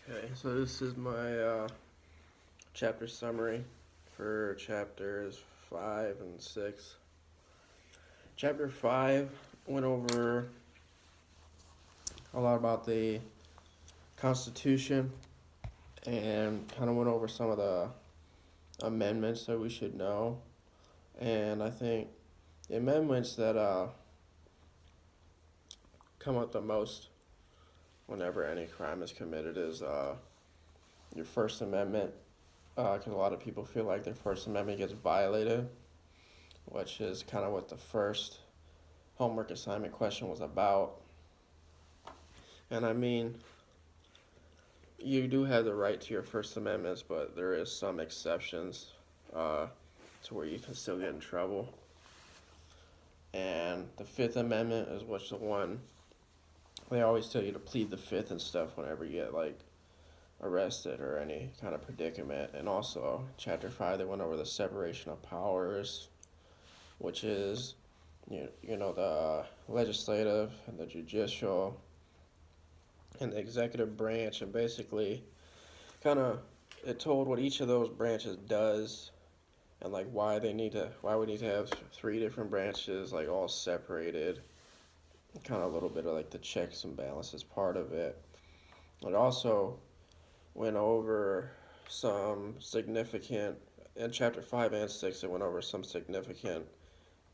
Okay, so this is my chapter summary for chapters 5 and 6. Chapter 5 went over a lot about the Constitution and kind of went over some of the amendments that we should know. And I think the amendments that come up the most whenever any crime is committed is your First Amendment, because a lot of people feel like their First Amendment gets violated, which is kind of what the first homework assignment question was about. And I mean, you do have the right to your First Amendments, but there is some exceptions to where you can still get in trouble. And the Fifth Amendment is what's the one they always tell you to plead the Fifth and stuff whenever you get like arrested or any kind of predicament. And also, Chapter 5, they went over the separation of powers, which is you know the legislative and the judicial and the executive branch, and basically kind of it told what each of those branches does and like why we need to have three different branches like all separated, kind of a little bit of like the checks and balances part of it. It also went over some significant in chapter 5 and 6. It went over some significant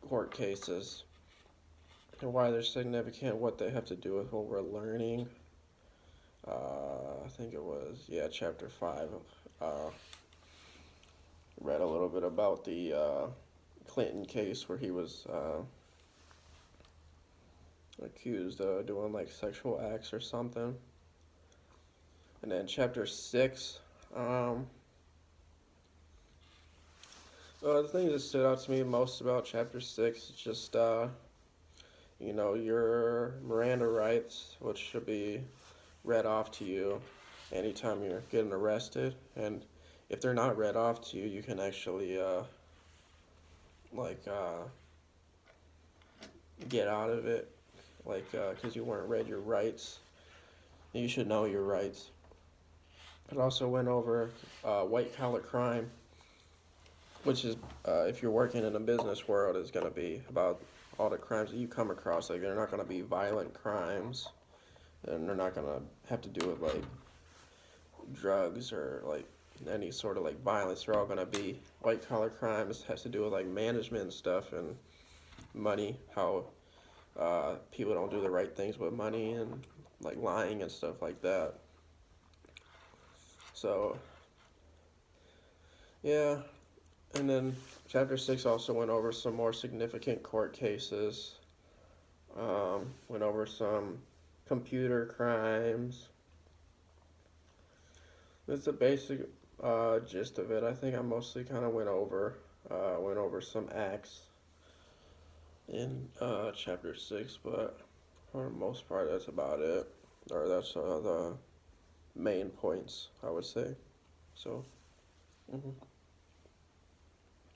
court cases and why they're significant, what they have to do with what we're learning. I think it was, yeah, chapter 5. Uh, Read a little bit about the Clinton case where he was accused of doing like sexual acts or something. And then chapter 6, the thing that stood out to me most about chapter 6 is just, your Miranda rights, which should be read off to you anytime you're getting arrested. And if they're not read off to you, you can actually like get out of it, like because you weren't read your rights. You should know your rights. It also went over white collar crime, which is if you're working in a business world, is going to be about all the crimes that you come across. Like they're not going to be violent crimes, and they're not going to have to do with like drugs or like any sort of like violence. They're all going to be white collar crimes. It has to do with like management and stuff and money, how people don't do the right things with money and like lying and stuff like that. So yeah, and then chapter 6 also went over some more significant court cases. Went over some computer crimes. That's the basic gist of it. I think I mostly kind of went over some acts in chapter 6, but for the most part, that's about it. Or that's the main points, I would say. So, mhm.